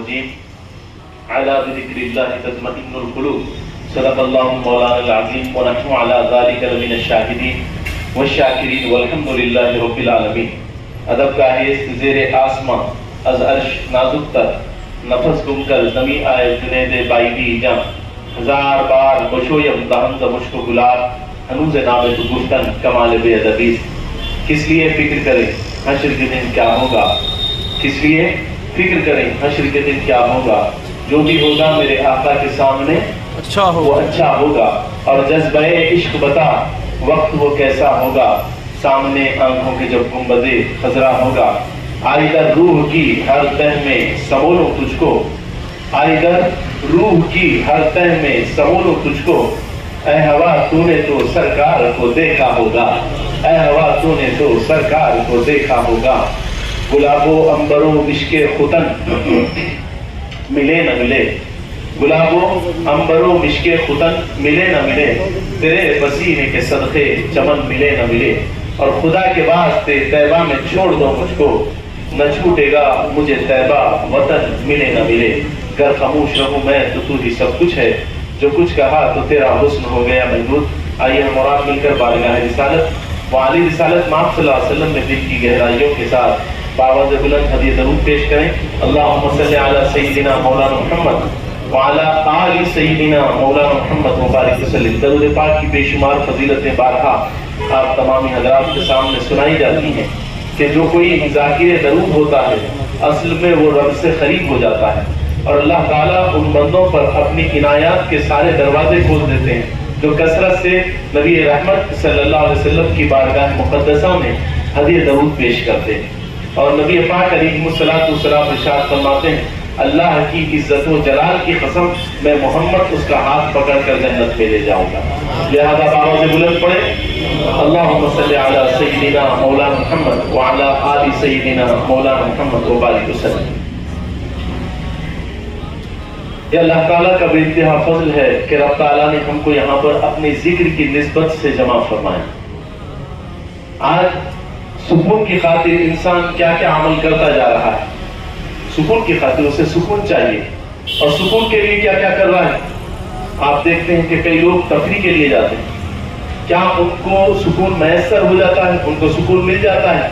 الرجيم على بذكر الله تطمئن القلوب صدق الله مولانا العظيم ونحن على ذلك لمن الشاهدين والشاکرین والحمد للہ رب العالمین. ادب کا حیث زیر آسمان از عرش نازک تر نفس گم کر زمین آئے جنید بائیدی جان ہزار بار بشویم دہن ز مشک و گلاب ہنوز نام تو گفتن کمال بے ادبی. کس لیے فکر کریں حشر کے دن کیا ہوگا, کس لیے فکر کریں حشر کے دن کیا ہوگا. جو بھی ہوگا میرے آقا کے سامنے وہ اچھا ہوگا. اور جذبہ عشق بتا وقت وہ کیسا ہوگا, سامنے آنکھوں کے جب گنبد خضرا ہوگا. آئی در روح کی ہر تہ میں سمولوں تجھ کو, آئی در روح کی ہر تہ میں سمولوں تجھ کو. اے ہوا تو نے تو سرکار کو دیکھا ہوگا, اے ہوا تو نے تو سرکار کو دیکھا ہوگا. گلاب و عنبر و مشک ختن ملے نہ ملے, گلاب و عنبر و مشک ختن ملے نہ ملے, تیرے پسینے کے صدقے چمن ملے نہ ملے. اور خدا کے واسطے طیبہ میں چھوڑ دو مجھ کو, نہ چھوٹے گا مجھے طیبہ وطن ملے نہ ملے. گر خاموش رہوں میں تو تو ہی سب کچھ ہے, جو کچھ کہا تو تیرا حسن ہو گیا محدود. آئیے ہم اور آپ مل کر بارگاہ رسالت و عالی رسالت مآب صلی اللہ علیہ وسلم میں دل کی گہرائیوں کے ساتھ بآواز بلند ہدیہ درود پیش کریں. اللہم صلی علی سیدنا مولانا محمد وعلی آل سیدنا مولانا محمد مبارک وسلم. درود پاک کی بے شمار فضیلتیں بارہا آپ تمامی حضرات کے سامنے سنائی جاتی ہیں کہ جو کوئی ذاکر درود ہوتا ہے اصل میں وہ رب سے قریب ہو جاتا ہے, اور اللہ تعالیٰ ان بندوں پر اپنی عنایات کے سارے دروازے کھول دیتے ہیں جو کثرت سے نبی رحمت صلی اللہ علیہ وسلم کی بارگاہ مقدسہ میں ہدیہ درود پیش کرتے ہیں. اور نبی پاک علیہ السلام ارشاد فرماتے ہیں اللہ کی عزت و جلال کی قسم میں محمد اس کا ہاتھ پکڑ کر جنت میں لے جاؤں گا. لہذا بآواز بلند پڑھیں اللہم صلی علی سیدنا مولانا محمد وعلی آل سیدنا مولانا محمد وبارک وسلم. یہ اللہ تعالیٰ کا بے انتہا فضل ہے کہ رب تعالیٰ نے ہم کو یہاں پر اپنے ذکر کی نسبت سے جمع فرمایا. آج سکون کی خاطر انسان کیا کیا عمل کرتا جا رہا ہے, سکون کی خاطر اسے سکون چاہیے, اور سکون کے لیے کیا کیا کر رہا ہے. آپ دیکھتے ہیں کہ کئی لوگ تفریح کے لیے جاتے ہیں, کیا ان کو سکون میسر ہو جاتا ہے, ان کو سکون مل جاتا ہے؟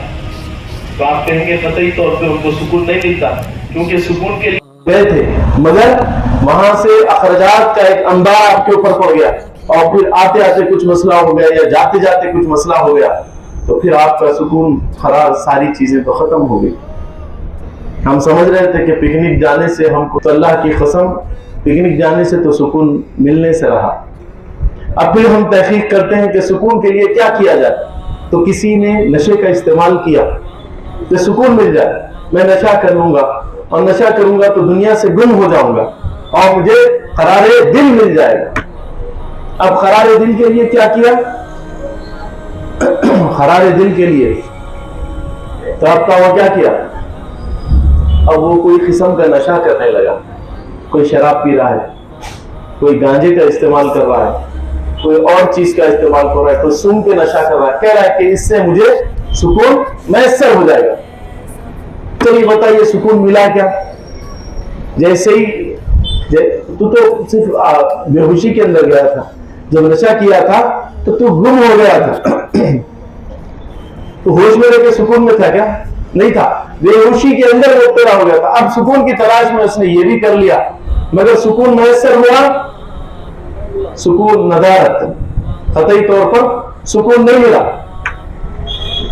تو آپ کہیں گے قطعی طور پہ ان کو سکون نہیں ملتا, کیونکہ سکون کے لیے گئے تھے مگر وہاں سے اخراجات کا ایک انبار آپ کے اوپر پڑ گیا, اور پھر آتے آتے کچھ مسئلہ ہو گیا یا جاتے جاتے کچھ مسئلہ ہو گیا, تو پھر آپ کا سکون خراب, ساری چیزیں تو ختم ہو گئی. ہم سمجھ رہے تھے کہ پکنک جانے سے ہم کو, تو اللہ کی قسم پکنک جانے سے تو سکون ملنے سے رہا. اب پھر ہم تحقیق کرتے ہیں کہ سکون کے لیے کیا کیا جائے, تو کسی نے نشے کا استعمال کیا کہ سکون مل جائے, میں نشہ کر لوں گا اور نشہ کروں گا تو دنیا سے گم ہو جاؤں گا اور مجھے قرار دل مل جائے گا. اب قرار دل کے لیے کیا کیا, قرار دل کے لیے تو آپ کا وہ کیا کیا, اب وہ کوئی قسم کا نشہ کرنے لگا, کوئی شراب پی رہا ہے, کوئی گانجے کا استعمال کر رہا ہے, کوئی اور چیز کا استعمال کر رہا ہے, کوئی سن کے نشہ کر رہا ہے, کہہ رہا ہے کہ اس سے مجھے سکون میسر ہو جائے گا. چلیے بتائیے سکون ملا کیا؟ جیسے ہی تو صرف بے ہوشی کے اندر گیا تھا, جب نشہ کیا تھا تو گم ہو گیا تھا, تو ہوش میں رہ کے سکون میں تھا کیا؟ نہیں تھا, بے ہوشی کے اندر وہ پیدا ہو گیا تھا. اب سکون کی تلاش میں اس نے یہ بھی کر لیا, مگر سکون میسر ہوا, سکون ندارت, قطعی طور پر سکون نہیں ملا.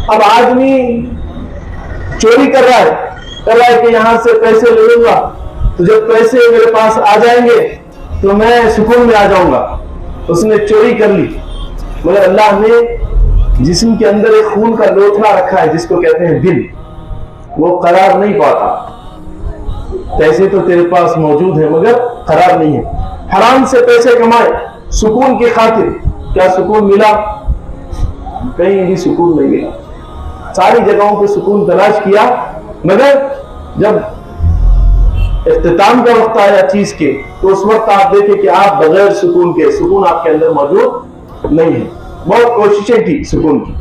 اب آدمی چوری کر رہا ہے کہ یہاں سے پیسے لے لوں گا, تو جب پیسے میرے پاس آ جائیں گے تو میں سکون میں آ جاؤں گا. اس نے چوری کر لی, مگر اللہ نے جسم کے اندر ایک خون کا لوتھڑا رکھا ہے جس کو کہتے ہیں دل, وہ قرار نہیں پاتا. پیسے تو تیرے پاس موجود ہیں مگر قرار نہیں ہے. حرام سے پیسے کمائے سکون کی خاطر, کیا سکون ملا؟ کہیں بھی سکون نہیں ملا. ساری جگہوں پہ سکون تلاش کیا, مگر جب اختتام کا وقت آیا چیز کے, تو اس وقت آپ دیکھیں کہ آپ بغیر سکون کے, سکون آپ کے اندر موجود نہیں ہے. بہت کوششیں کی سکون کی,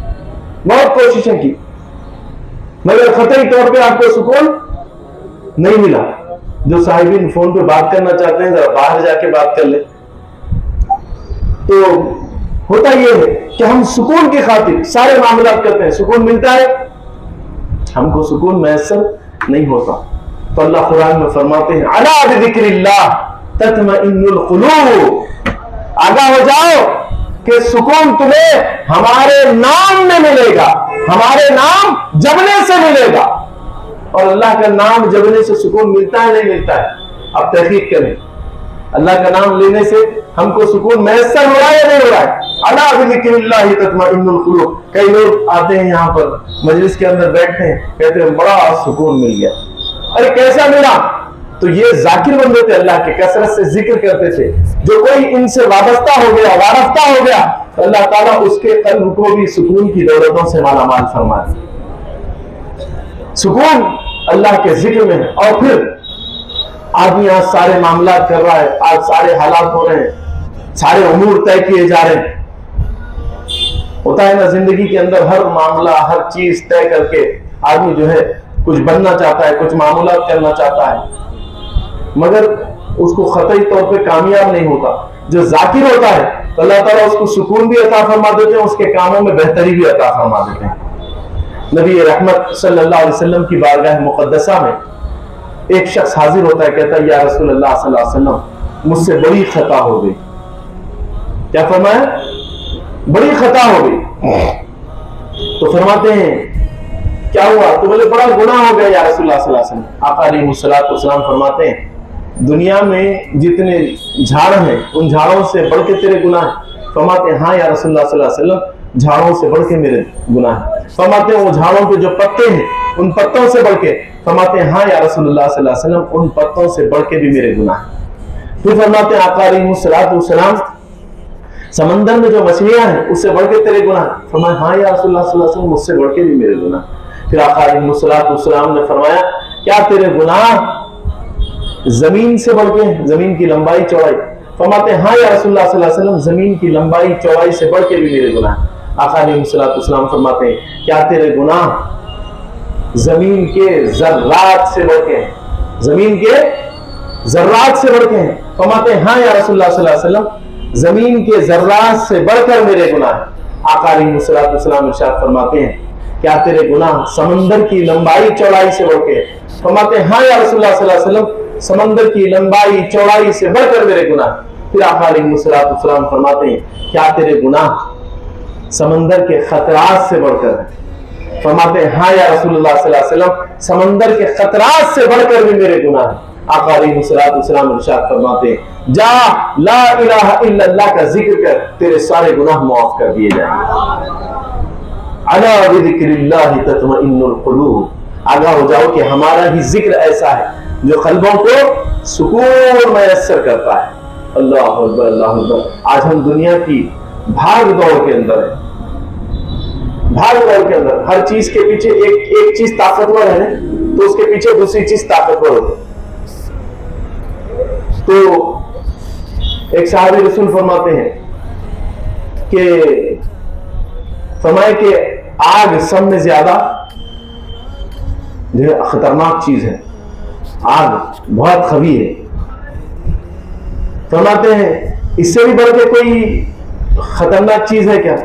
بہت کوششیں کی, مگر قطعی طور پہ آپ کو سکون نہیں ملا. جو صاحبین فون پہ بات کرنا چاہتے ہیں ذرا باہر جا کے بات کر لیں. تو ہوتا یہ ہے کہ ہم سکون کی خاطر سارے معاملات کرتے ہیں. سکون ملتا ہے, ہم کو سکون میسر نہیں ہوتا. تو اللہ قرآن میں فرماتے ہیں الا بذکر اللہ تطمئن القلوب, آگاہ ہو جاؤ کہ سکون تمہیں ہمارے نام میں ملے گا, ہمارے نام جپنے سے ملے گا. اور اللہ کا نام جپنے سے سکون ملتا ہے نہیں ملتا ہے؟ آپ تحقیق کریں, اللہ کا نام لینے سے ہم کو سکون میسر ہو رہا ہے یا نہیں ہو رہا ہے؟ الا بذکر اللہ تطمئن القلوب. کئی لوگ آتے ہیں یہاں پر مجلس کے اندر بیٹھتے ہیں, کہتے ہیں بڑا سکون مل گیا. ارے کیسا ملا؟ تو یہ ذاکر بندے تھے, اللہ کے کثرت سے ذکر کرتے تھے. جو کوئی ان سے وابستہ ہو گیا, وارفتہ ہو گیا, تو اللہ تعالیٰ اس کے قلب کو بھی سکون کی دولتوں سے مالا مال فرما دے. سکون اللہ کے ذکر میں ہے. اور پھر آدمی آج سارے معاملات کر رہا ہے, آج سارے حالات ہو رہے ہیں, سارے امور طے کیے جا رہے ہیں. ہوتا ہے نا زندگی کے اندر ہر معاملہ, ہر چیز طے کر کے آدمی جو ہے کچھ بننا چاہتا ہے, کچھ معاملات کرنا چاہتا ہے, مگر اس کو قطعی طور پہ کامیاب نہیں ہوتا. جو ذاکر ہوتا ہے تو اللہ تعالیٰ اس کو سکون بھی عطا فرما دیتے ہیں, اس کے کاموں میں بہتری بھی عطا فرما دیتے ہیں. نبی رحمت صلی اللہ علیہ وسلم کی بارگاہ مقدسہ میں ایک شخص حاضر ہوتا ہے, کہتا ہے یا رسول اللہ صلی اللہ علیہ وسلم مجھ سے بڑی خطا ہو گئی. کیا فرمایا؟ بڑی خطا ہو گئی. تو فرماتے ہیں کیا ہوا؟ تو بولے بڑا گناہ ہو گیا یا رسول اللہ صلی اللہ علیہ وسلم. آقا علیہ السلام فرماتے ہیں دنیا میں جتنے جھاڑ ہیں ان جھاڑوں سے بڑھ کے تیرے گناہ ہیں؟ فرماتے ہیں ہاں یا رسول اللہ صلی اللہ علیہ وسلم, جھاڑوں سے بڑھ کے میرے گناہ ہیں. فرماتے ہیں وہ جھاڑوں کے جو پتے ہیں ان پتوں سے بڑھ کے؟ فرماتے ہیں ہاں یا رسول اللہ صلی اللہ علیہ وسلم, ان پتوں سے بڑھ کے بھی میرے گناہ ہیں. پھر فرماتے ہیں آقا علیہ السلام سمندر میں جو مچھلیاں ہیں اس سے بڑھ کے تیرے گناہ؟ فرمایا ہاں یا رسول اللہ صلی اللہ علیہ وسلم, مجھ سے بڑھ کے بھی میرے گناہ. پھر آقا علیہ السلام نے فرمایا کیا تیرے گناہ زمین سے بڑھ کے, زمین کی لمبائی چوڑائی؟ فرماتے ہیں ہاں یا رسول اللہ صلی اللہ علیہ وسلم, زمین کی لمبائی چوڑائی سے بڑھ کے بھی میرے گناہ. آقا علیہ السلام فرماتے ہیں کیا تیرے گناہ زمین کے ذرات سے بڑھ کے ہیں, زمین کے ذرات سے بڑھ کے ہیں؟ فرماتے ہیں ہاں یا رسول اللہ صلی اللہ علیہ وسلم, زمین کے ذرات سے بڑھ کر میرے گناہ. آقا علیہ السلام ارشاد فرماتے ہیں کیا تیرے گناہ سمندر کی لمبائی چوڑائی سے بڑھ کے؟ فرماتے ہیں ہاں یا رسول اللہ صلی اللہ علیہ وسلم, سمندر کی لمبائی چوڑائی سے بڑھ کر میرے گناہ. پھر آقا علیہ السلام فرماتے ہیں کیا تیرے گناہ سمندر کے خطرات سے بڑھ کر ہیں؟ فرماتے ہیں ہاں یا رسول اللہ صلی اللہ علیہ وسلم, سمندر کے خطرات سے بڑھ کر بھی میرے گناہ ہیں. آقا علیہ السلام ارشاد فرماتے ہیں جا لا الہ الا اللہ کا ذکر کر, تیرے سارے گناہ معاف کر دیے جائیں گے. الا بذکر اللہ تطمئن القلوب, آگاہ ہو جاؤ کہ ہمارا ہی ذکر ایسا ہے جو قلبوں کو سکون میسر کرتا ہے. اللہ اکبر اللہ اکبر. آج ہم دنیا کی بھاگ دوڑ کے اندر ہیں, بھاگ دوڑ کے اندر ہر چیز کے پیچھے ایک چیز طاقتور ہے تو اس کے پیچھے دوسری چیز طاقتور ہوتی. تو ایک صحابی رسول فرماتے ہیں کہ فرمائے کہ آگ سب میں زیادہ جو ہے خطرناک چیز ہے, آگ بہت خبی ہے. فرماتے ہیں اس سے بھی بڑھ کے کوئی خطرناک چیز ہے کیا؟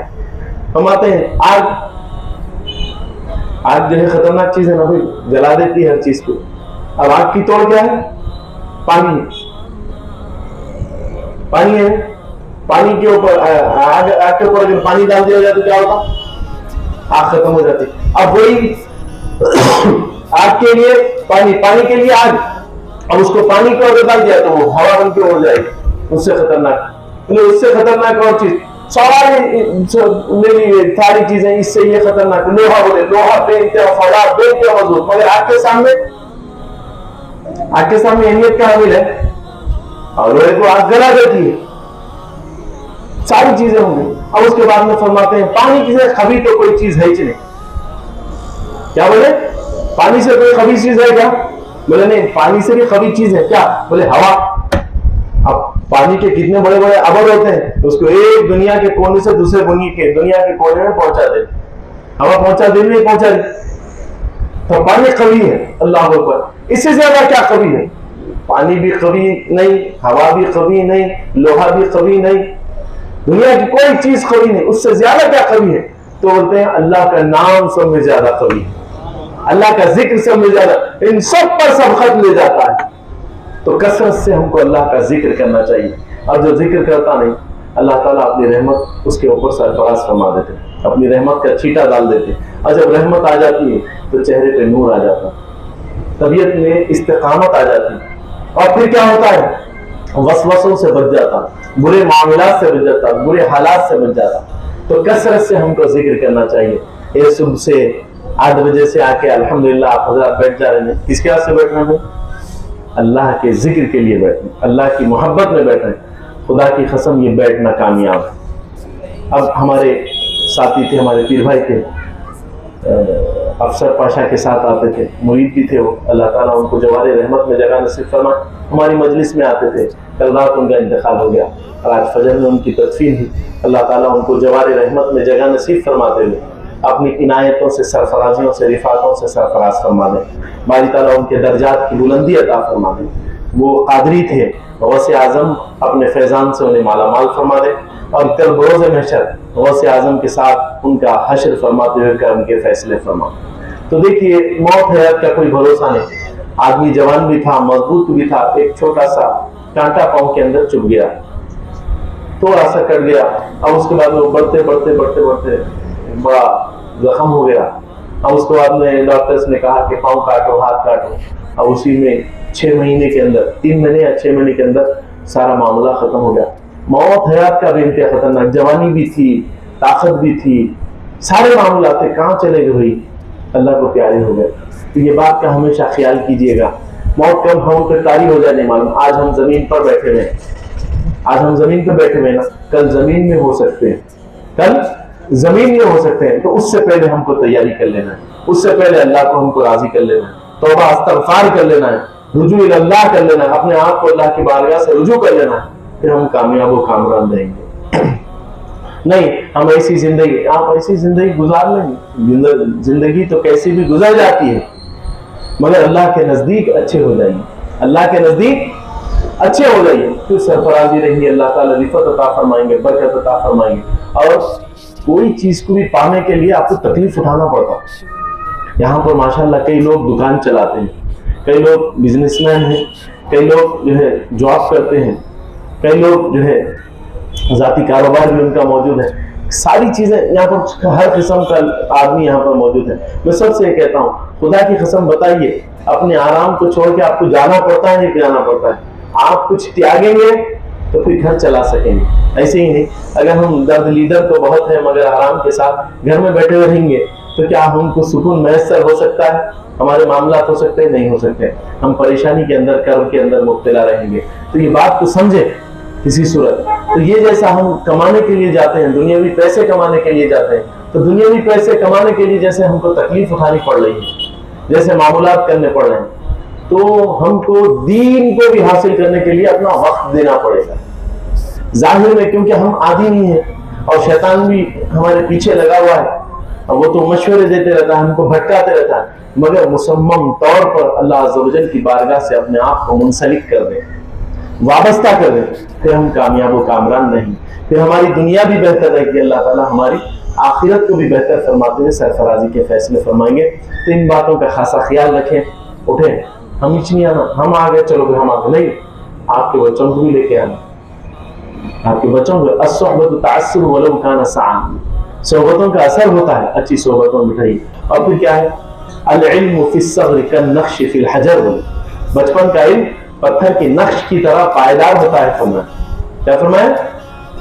فرماتے ہیں آگ جو ہے خطرناک چیز ہے نا بھائی, جلا دیتی ہے ہر چیز کو. اب آگ کی توڑ کیا ہے؟ پانی ہے. پانی کے اوپر آگ کے اوپر اگر پانی ڈال دیا جائے تو کیا ہوتا؟ آگ ختم ہو جاتی. اب وہی آگ کے لیے پانی کے لیے آگ, اب اس کو پانی کے اوپر ڈال دیا تو وہ ہوا بن کے اڑ جائے گی. اس سے خطرناک اور چیز ساری چیزیں اس سے یہ خطرناک. لوہا بے انتہا فولاد بے انتہا مضبوط, مگر آگ کے سامنے اہمیت کا حامل ہے اور لوہے کو آگ گلا دیتی ہے. ساری چیزیں ہوں گی. اب اس کے بعد میں فرماتے ہیں پانی کی سے خبی تو کوئی چیز ہے ہی نہیں. کیا بولے؟ پانی سے کوئی خبی چیز ہے کیا؟ بولے نہیں, پانی سے بھی خبی چیز ہے. کیا بولے؟ ہوا. اب پانی کے کتنے بڑے بڑے ابر ہوتے ہیں, اس کو ایک دنیا کے کونے سے دوسرے دنیا کے کونے میں پہنچا دے. ہوا پہنچا دے نہیں پہنچا دے, تو پانی خبی ہے. اللہ اکبر. اس سے زیادہ کیا خبی ہے؟ پانی بھی قوی نہیں، ہوا بھی قوی نہیں، لوہا بھی قوی نہیں، دنیا کی کوئی چیز قوی نہیں، اس سے زیادہ کیا قوی ہے؟ تو بولتے ہیں اللہ کا نام سب میں زیادہ قوی ہے، اللہ کا ذکر سب میں زیادہ، ان سب پر سبقت لے جاتا ہے۔ تو کثرت سے ہم کو اللہ کا ذکر کرنا چاہیے، اور جو ذکر کرتا نہیں اللہ تعالیٰ اپنی رحمت اس کے اوپر سرفراز فرما دیتے، اپنی رحمت کا چھیٹا ڈال دیتے، اور جب رحمت آ جاتی ہے تو چہرے پہ نور آ جاتا، طبیعت میں استقامت آ جاتی، اور پھر کیا ہوتا ہے؟ وسوسوں سے بچ جاتا، برے معاملات سے بچ جاتا، برے حالات سے بچ جاتا۔ تو کثرت سے ہم کو ذکر کرنا چاہیے۔ یہ صبح سے 8 بجے سے آ کے الحمدللہ آپ حضرات بیٹھ جا رہے ہیں، کس کے واسطے سے بیٹھنا ہے؟ اللہ کے ذکر کے لیے بیٹھنا، اللہ کی محبت میں بیٹھنا۔ خدا کی قسم یہ بیٹھنا کامیاب ہے۔ اب ہمارے ساتھی تھے، ہمارے پیر بھائی تھے، افسر پاشا کے ساتھ آتے تھے، مرید بھی تھے وہ، اللہ تعالیٰ ان کو جوار رحمت میں جگہ نصیب فرمائے، ہماری مجلس میں آتے تھے۔ کل رات ان کا انتقال ہو گیا اور آج فجر میں ان کی تدفین ہوئی۔ اللہ تعالیٰ ان کو جوار رحمت میں جگہ نصیب فرماتے ہوئے اپنی عنایتوں سے، سرفرازیوں سے، رفاقوں سے سرفراز فرما دیں۔ باری تعالیٰ ان کے درجات کی بلندی عطا فرما دیں۔ وہ قادری تھے، غوث اعظم اپنے فیضان سے انہیں مالا مال فرما دے، اور کل بروز محشر غوث اعظم کے ساتھ ان کا حشر فرماتے ہوئے کرم کے فیصلے فرما۔ تو دیکھیے موت حیات کا کوئی بھروسہ نہیں۔ آدمی جوان بھی تھا، مضبوط بھی تھا، ایک چھوٹا سا کانٹا پاؤں کے اندر چبھ گیا، تھوڑا سا کٹ گیا، اور اس کے بعد وہ بڑھتے بڑھتے بڑھتے بڑھتے بڑا زخم ہو گیا، اور اس کے بعد میں ڈاکٹرز نے کہا کہ پاؤں کاٹو، ہاتھ کاٹو، اور اسی میں 6 مہینے کے اندر، 3 مہینے یا 6 مہینے کے اندر سارا معاملہ ختم ہو گیا۔ موت حیات کا بھی انتہا خطرناک، جوانی بھی تھی، طاقت بھی تھی، سارے معاملات تھے، کہاں چلے گئے ہوئی؟ اللہ کو پیارے ہو گئے۔ تو یہ بات کا ہمیشہ خیال کیجئے گا، موت کب ہم پہ طاری ہو جائے نہیں معلوم۔ آج ہم زمین پر بیٹھے ہوئے، آج ہم زمین پہ بیٹھے ہوئے نا، کل زمین میں ہو سکتے ہیں، کل زمین میں ہو سکتے ہیں۔ تو اس سے پہلے ہم کو تیاری کر لینا ہے، اس سے پہلے اللہ کو ہم کو راضی کر لینا ہے، توبہ استغفار کر لینا ہے، رجوع اللہ کر لینا ہے، اپنے آپ کو اللہ کی بارگاہ سے رجوع کر لینا ہے، پھر ہم کامیاب و کامران رہیں گے۔ نہیں ہم ایسی زندگی، آپ ایسی زندگی گزار لیں گے، زندگی تو کیسی بھی گزر جاتی ہے، مگر اللہ کے نزدیک اچھے ہو جائیے، اللہ کے نزدیک اچھے ہو جائیے، پھر سرفرازی رہیں گے، اللہ تعالیٰ رفعت عطا فرمائیں گے، برکت عطا فرمائیں گے۔ اور کوئی چیز کو بھی پانے کے لیے آپ کو تکلیف اٹھانا پڑتا۔ یہاں پر ماشاءاللہ کئی لوگ دکان چلاتے ہیں، کئی لوگ بزنس مین ہیں، کئی لوگ جو ہے جاب کرتے ہیں، کئی لوگ جو ہے ذاتی کاروبار بھی ان کا موجود ہے، ساری چیزیں یہاں پر، ہر قسم کا آدمی یہاں پر موجود ہے۔ میں سب سے یہ کہتا ہوں، خدا کی قسم بتائیے، اپنے آرام کو چھوڑ کے آپ کو جانا پڑتا ہے یا جانا پڑتا ہے؟ آپ کچھ تیاگیں گے تو پھر گھر چلا سکیں گے، ایسے ہی نہیں اگر ہم درد لیدر تو بہت ہے مگر آرام کے ساتھ گھر میں بیٹھے رہیں گے تو کیا ہم کو سکون میسر ہو سکتا ہے؟ ہمارے معاملات ہو سکتے ہیں؟ نہیں ہو سکتے، ہم پریشانی کے اندر، کرب کے اندر مبتلا رہیں گے۔ تو یہ بات کو سمجھے کسی صورت۔ تو یہ جیسا ہم کمانے کے لیے جاتے ہیں، دنیاوی پیسے کمانے کے لیے جاتے ہیں، تو دنیاوی پیسے کمانے کے لیے جیسے ہم کو تکلیف اٹھانی پڑ رہی ہے، جیسے معاملات کرنے پڑ رہے ہیں، تو ہم کو دین کو بھی حاصل کرنے کے لیے اپنا وقت دینا پڑے گا ظاہر میں، کیونکہ ہم عادی نہیں ہیں اور شیطان بھی ہمارے پیچھے لگا ہوا ہے، اور وہ تو مشورے دیتے رہتا ہے، ہم کو بھٹکاتے رہتا ہے، مگر مصمم طور پر اللہ عز و جل کی بارگاہ سے اپنے آپ کو منسلک کر دیں، وابستہ کر دیں، پھر ہم کامیاب و کامران نہیں، پھر ہماری دنیا بھی بہتر رہے گی، اللہ تعالیٰ ہماری آخرت کو بھی بہتر فرماتے ہوئے سرفرازی کے فیصلے فرمائیں گے۔ تو ان باتوں کا خاصا خیال رکھیں۔ اٹھیں، ہم نہیں آنا، ہم آگے چلو گے، ہم آگے نہیں، آپ کے بچوں کو بھی لے کے آنا، آپ کے بچوں کو۔ الصحبۃ تعصر ولو کان سعا، صحبتوں کا اثر ہوتا ہے، اچھی صحبتوں میں بٹھائیے۔ اور پھر کیا ہے؟ العلم فی الصغر کالنقش فی الحجر، بچپن کا علم پتھر کی نقش کی طرح پائیدار ہوتا ہے۔ فرمایا کیا؟ فرمایا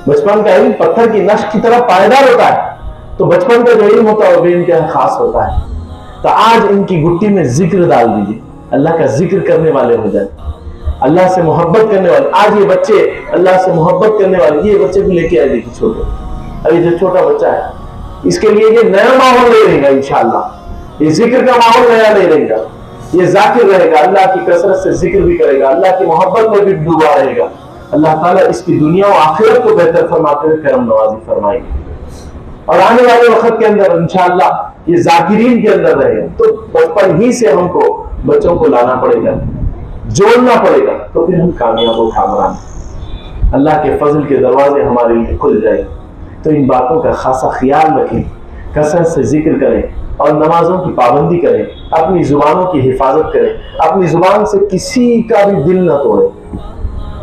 بچپن کا علم پتھر کی نقش کی طرح پائیدار ہوتا ہے۔ تو بچپن کا جو علم ہوتا ہے وہ بے انتہا خاص ہوتا ہے۔ تو آج ان کی گٹی میں ذکر ڈال دیجیے، اللہ کا ذکر کرنے والے ہو جائیں، اللہ سے محبت کرنے والے۔ آج یہ بچے اللہ سے محبت کرنے والے، یہ بچے کو لے کے آئے دیکھیے، چھوٹے، ابھی جو چھوٹا بچہ ہے، اس کے لیے یہ نیا ماحول لے رہے گا انشاءاللہ، یہ ذکر کا ماحول نیا لے رہے گا، یہ ذاکر رہے گا، اللہ کی کثرت سے ذکر بھی کرے گا، اللہ کی محبت میں بھی ڈوبا رہے گا۔ اللہ تعالیٰ اس کی دنیا و آخرت کو بہتر فرماتے ہوئے کرم نوازی فرمائیں گے، اور آنے والے وقت کے اندر انشاءاللہ یہ ذاکرین کے اندر رہے گا۔ تو بچپن ہی سے ہم کو بچوں کو لانا پڑے گا، جوڑنا پڑے گا تو پھر ہم کامیاب و کامران ہیں، اللہ کے فضل کے دروازے ہمارے لیے کھل جائیں۔ تو ان باتوں کا خاصا خیال رکھیں، کثرت سے ذکر کریں اور نمازوں کی پابندی کریں، اپنی زبانوں کی حفاظت کریں، اپنی زبان سے کسی کا بھی دل نہ توڑیں۔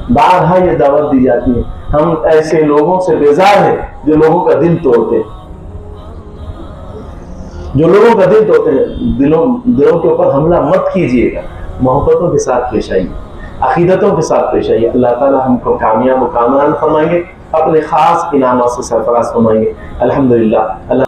بارہا یہ دعوت دی جاتی ہے، ہم ایسے لوگوں سے بیزار ہیں جو لوگوں کا دل توڑتے ہیں، جو لوگوں کا دل توڑتے ہیں۔ دلوں کے اوپر حملہ مت کیجیے گا، محبتوں کے ساتھ پیش آئیے، عقیدتوں کے ساتھ پیش آئیے۔ اللہ تعالیٰ ہم کو کامیاب و کامران فرمائیں گے، اپنے خاص انعامات سے سرفراز فرمائیں گے۔ الحمدللہ۔ اللہ